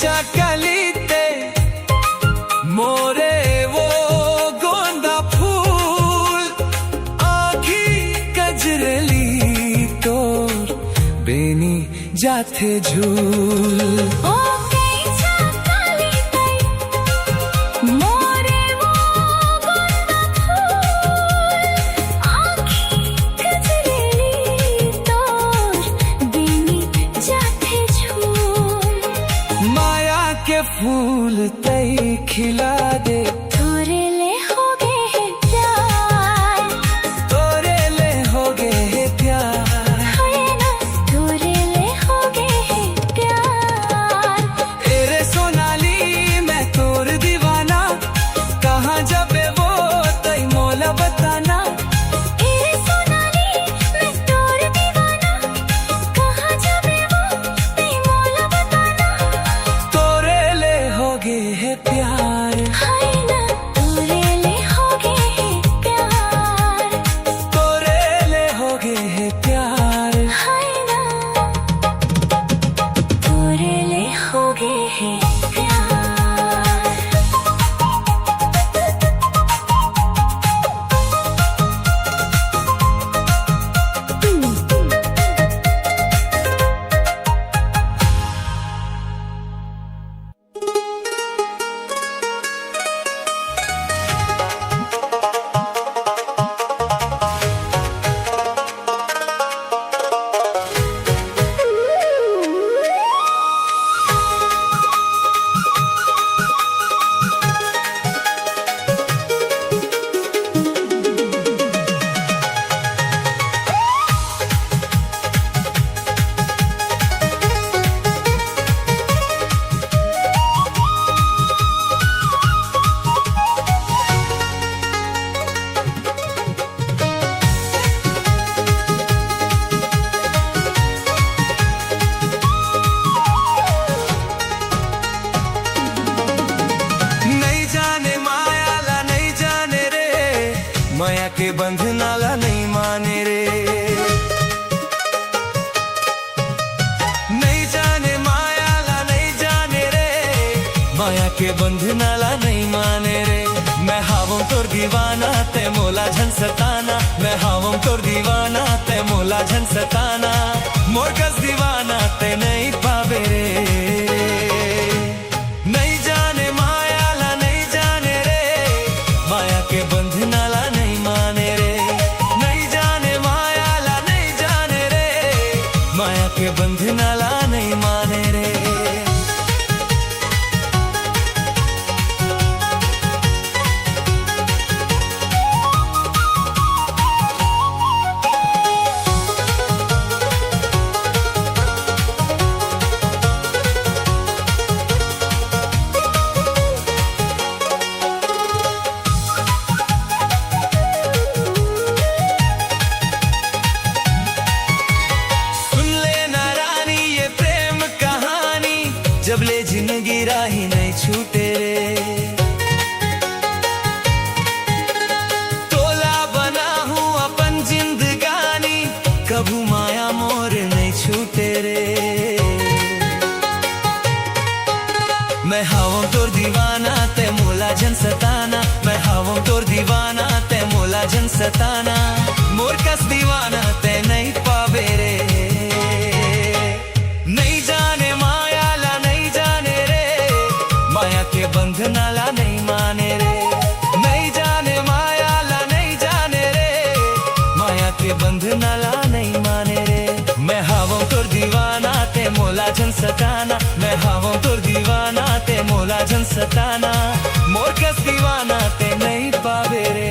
चाकलीते मोरे वो गोंदा फूल आखी कजरली तोर बेनी जाथे झूल के फूल तई खिला दे तोरे ले हो गए है प्यार, तोरे ले हो गए है प्यार, है ना तोरे ले हो गए है प्यार। तेरे सोनाली मैं तोर दीवाना, कहाँ जाबे वो तई मोला बताना। तेरे सोनाली मैं तोर दीवाना, कहाँ जाबे वो तई मोला बताना। तोरे ले हो गए है प्यार, है ना तोरे ले हो गए है प्यार, तोरे ले हो गए है प्यार, है ना तोरे ले हो गए है प्यार। माया के बंधनाला नहीं माने रे, नहीं जाने मायाला नहीं जाने रे, माया के बंधनाला नहीं माने रे। मैं हावों तोर दीवाना ते मोला झन सताना, मैं हावों तोर दीवाना ते मोला झन सताना। मोर कस दीवाना ते नहीं पावे रे, नहीं जाने मायाला नहीं जाने रे, माया के बंधनाला के बंधनाला नहीं माने रे। जब ले जिंदगी राही नहीं छूटे रे, तोला बना हूँ अपन जिंदगानी, कभू माया मोर नहीं छूटे रे। मैं हावों तोर दीवाना ते मोला जन सताना, मैं हावों तोर दीवाना ते मोला जन सताना। मोर कस दीवाना ते नहीं पावे रे, नहीं जाने मायाला नहीं जाने रे, माया के बंधनाला नहीं माने रे, नहीं जाने मायाला नहीं जाने रे, माया के बंधनाला नहीं माने रे। मैं हावों तोर दीवाना ते मोला जन सताना, मैं हावों तोर दीवाना ते मोला जन सताना। मोर कस दीवाना ते नहीं पावे रे।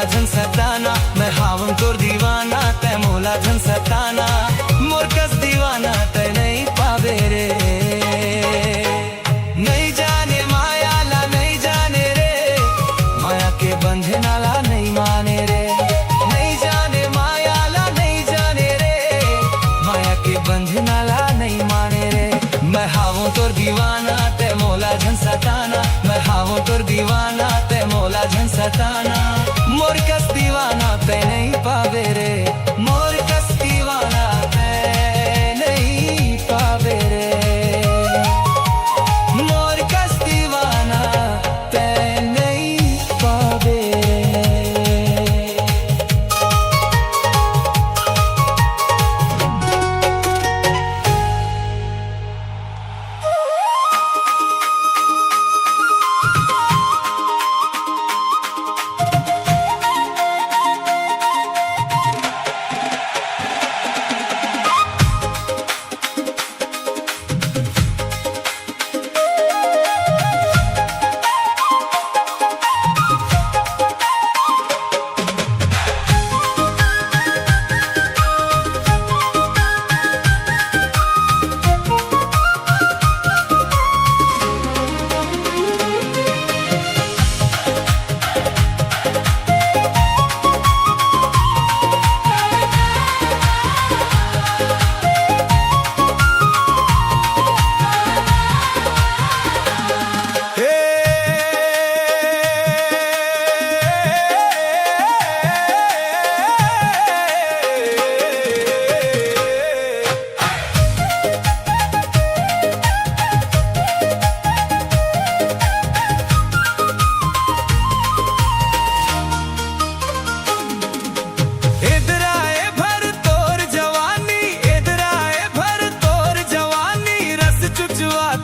मोला झन सताना, मैं हावं तोर दीवाना तै मोला झन सताना, मोर कस दीवाना तै नहीं पावे रे। नहीं जाने माया ला नहीं जाने रे, माया के बंधना ला नहीं माने रे। नहीं जाने माया ला नहीं जाने रे, माया के बंधना ला नहीं माने रे। मैं हावं तोर दीवाना तै मोला झन सताना, मैं हावं तोर दीवाना तै मोला झन सताना, मोर कस दीवाना तै नहीं पावे रे। मोर कस दीवाना तै नहीं पावे रे, मोर कस दीवाना तै नहीं पावे रे।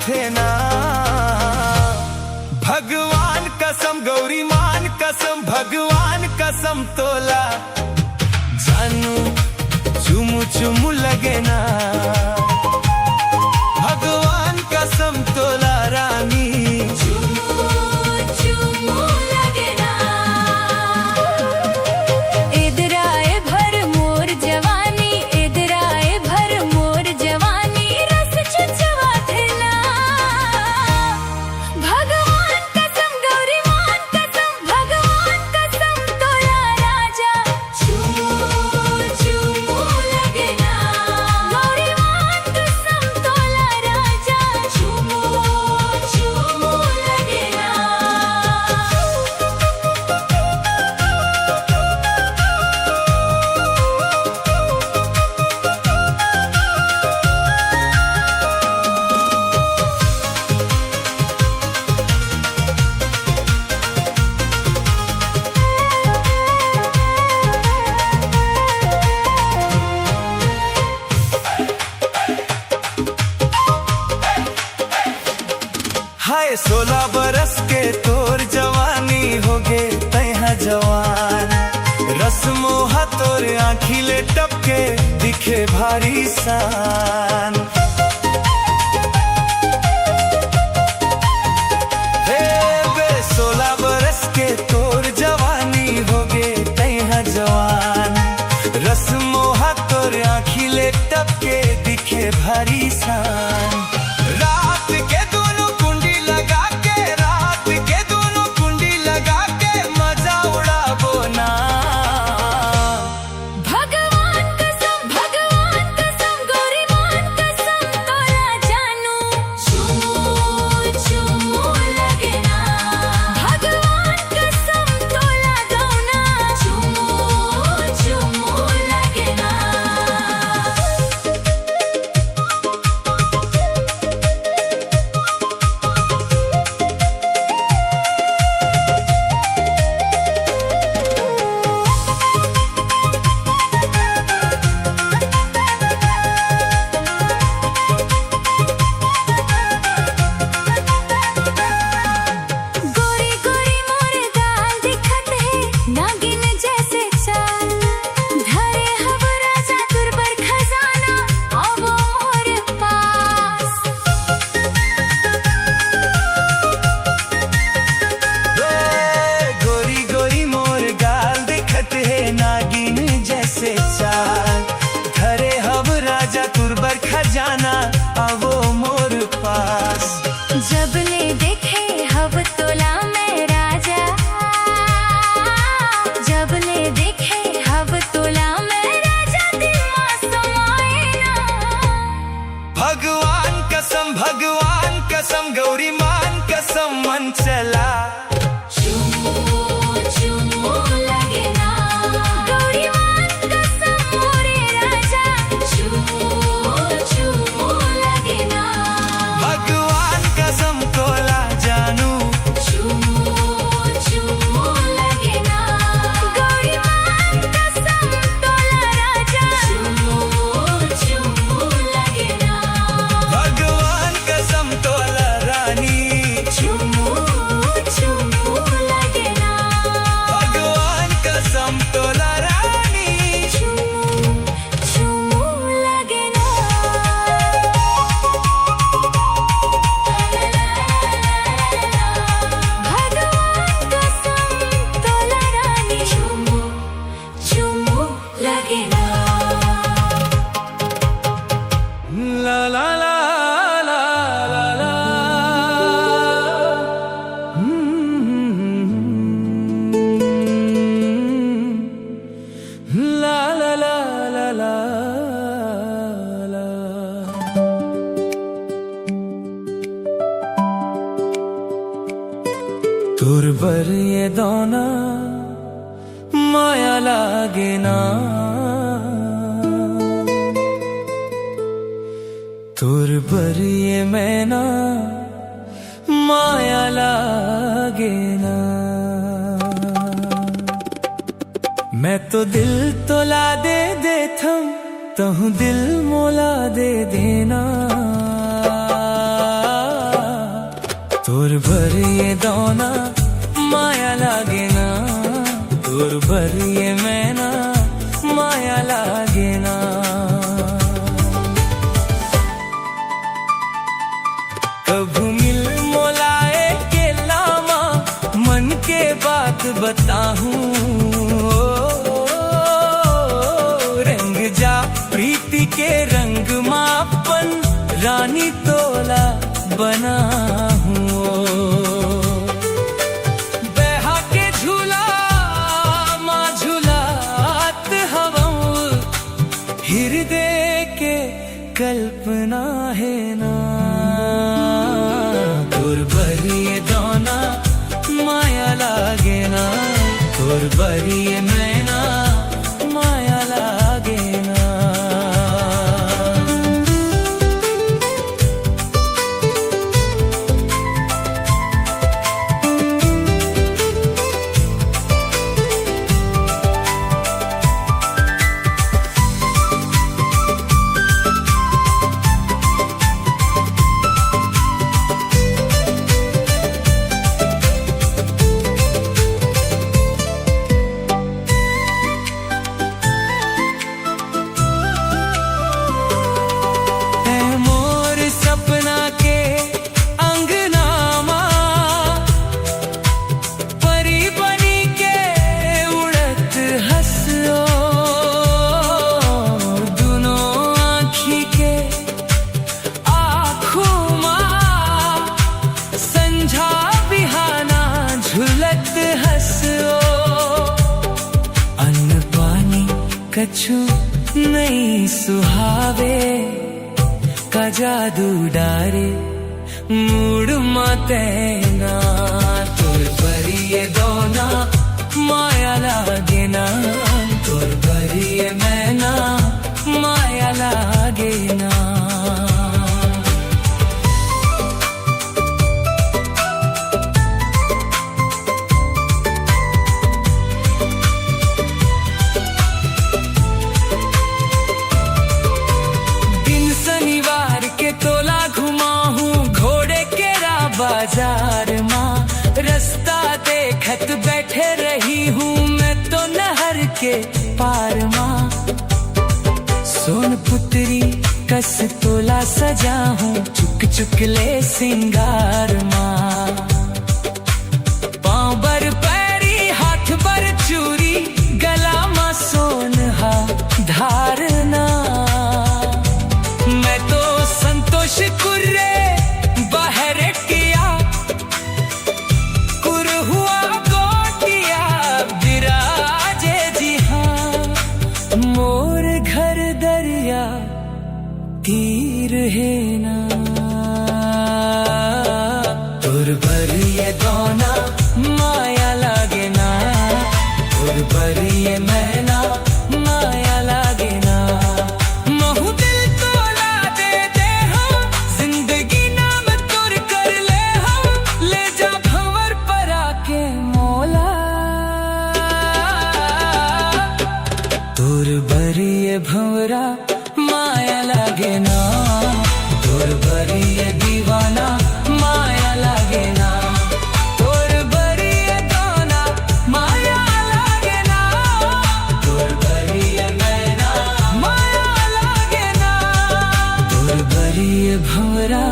थे ना भगवान कसम गौरी मान कसम, भगवान कसम तोला जानू चुमु चुमु लगे ना। भगवान कसम तोला रानी चुमु चुमु लगे ना। इधर आए भर मोर जवानी, इधर आए भर मोर जवानी, रस चुचवा थे ना। भगवान कसम गौरी मान कसम, भगवान कसम तोला राजा चुमु चुमु लगे ना। गौरी मान कसम तोला राजा चुमु चुमु लगे ना। हाय 16 बरस के तोर जवानी हो गे तैहा जवान, रस मोहा तोर आँखी ले टपके दिखे भारी सान। हे बे 16 बरस के तोर जवानी हो गे तैहा जवान, रस मोहा तोर आँखी ले टपके दिखे भारी सान। रात के दोनों कुंडी लगा के, रात के दोनों कुंडी लगा के मजा उड़ाबो ना। भगवान कसम गौरी मान कसम तोला जानू चुमु चुमु लगे ना। भगवान कसम तोला गौना चुमु चुमु लगे ना। लागे ना। तोर बरिए मैं ना माया लागे ना। मैं तो दिल तोला दे थम तहु दिल मोला दे देना। तोर बरिए दोना माया लागे ना। तोर बरिए मैं ना माया लागे ना। कभू मिल मोलाए के लामा मन के बात बताऊं। रंग जा प्रीति के रंग मापन रानी तोला बना हूँ। बहा के झूला माँ झूलात हवा हृदय के कल्पना है ना। तोर बरिए दोना माया लागे ना। तोर बरिए मैं ना माया लागे ना। कछु नहीं सुहावे का जादू डारे मूड माते ना। तोर बरिए दोना माया लागे ना। तोर बरिए मैं ना माया लागे ना। बाजार माँ रास्ता देखत बैठे रही हूँ मैं तो नहर के पार माँ। सोन पुत्री कस तोला सजा हूँ चुक चुक ले सिंगार माँ। पाँव बर पैरी हाथ बर चूरी गला माँ सोनहा धारना। मैं तो संतोष कुर्रे तीर है ना। तोर बरिए दोना माया लागे ना। तोर बरिए मैं ना माया लागे ना। महू दिल तोला दे हम जिंदगी नाम तोर कर ले हम। ले जा भंवर पर आके मोला। तोर बरिए भंवरा माया लागे ना। तोर बरिए दीवाना माया लागे ना। तोर बरिए दोना माया लागे ना। तोर बरिए मैना माया लागे ना। तोर बरिए भंवरा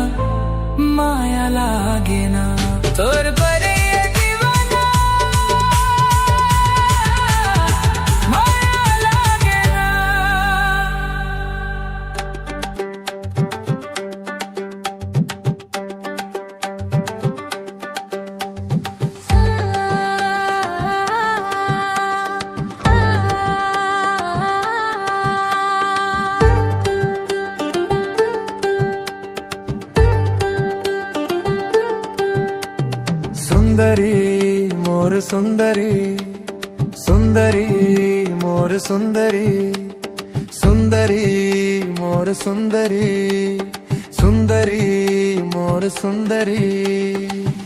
माया लागे ना। तोर बरिए दीवाना माया लागे ना। सुंदरी मोर सुंदरी सुंदरी मोर मोर सुंदरी, सुंदरी मोर सुंदरी, सुंदरी मोर सुंदरी।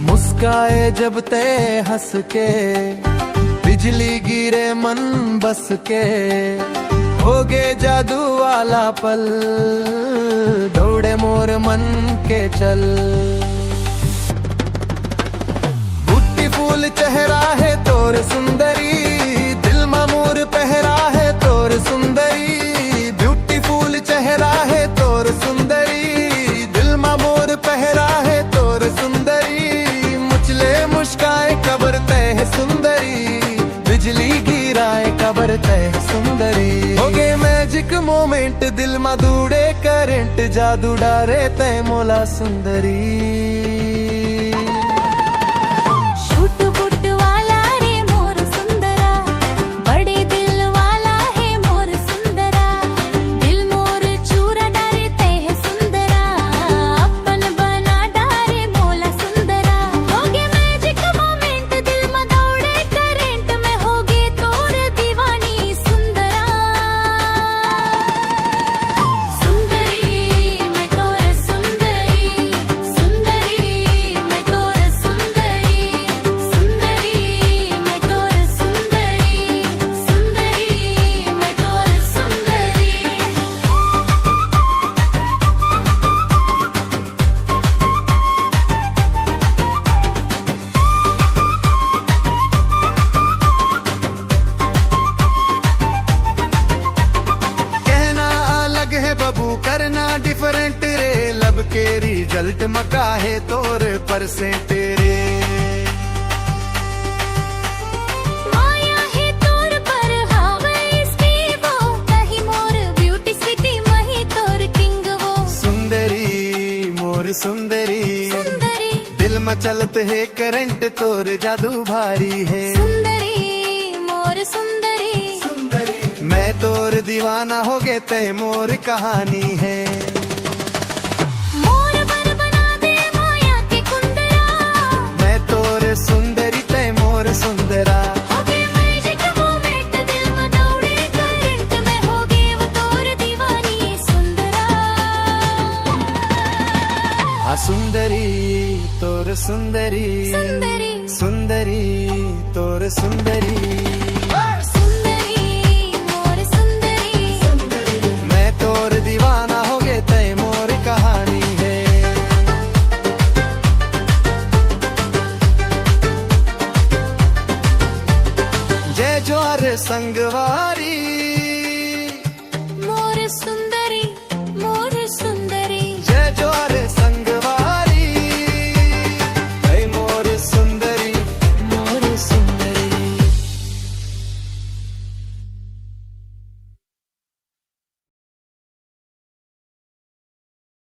मुस्काए जब ते हंस के, बिजली गिरे मन बस के, होगे जादू वाला पल, दौड़े मोर मन के चल। बूटी फूल चेहरा है तोर सुंदरी, दिल में मोर पहरा है तोर सुंदरी। ब्यूटीफुल चेहरा है तोर सुंदरी, दिल में मोर पहरा है तोर सुंदरी। मुचले मुस्काए कबर तय सुंदरी, बिजली गिराए कबर तय सुंदरी। होगे मैजिक मोमेंट, दिल में दूड़े करंट, जादू डारे तय मोला सुंदरी। शूट बूट वाला रे मोर सुंदरा, बड़े दिल वाला है मोर सुंदरा। दिल मोर चूरा डारे ते है सुंदरा, अपन बना डारे मोला सुंदरा। होगे मैजिक मोमेंट, दिल में दौड़े करंट, में होगे तोर दीवानी सुंदरा। सुंदरी मैं तोर सुंदरी, सुंदरी मैं तोर सुंदरी, सुंदरी मैं तोर सुंदरी, सुंदरी मैं तोर सुंदरी। कहना अलग है बबू, करना डिफरेंट रे, लब के रिजल्ट मका है तोर परसेंट रे। माया है तोर पर हावे स्टीवो, कहीं मोर ब्यूटी सिटी मही तोर किंग वो। सुंदरी मोर सुंदरी, सुंदरी दिल में चलत है करंट, तोर जादू भारी है। सुंदरी मोर सुंदरी, मैं तोर दीवाना हो गए तय मोर कहानी है। मोर बन बना दे माया के कुंदरा, मैं तोर सुंदरी तय मोर सुंदरा। होगे मैजिक मोमेंट, दिल में दौड़े करंट, में होगे वो तोर दीवानी सुंदरा। आ सुंदरी तोर सुंदरी, सुंदरी सुंदरी तोर सुंदरी।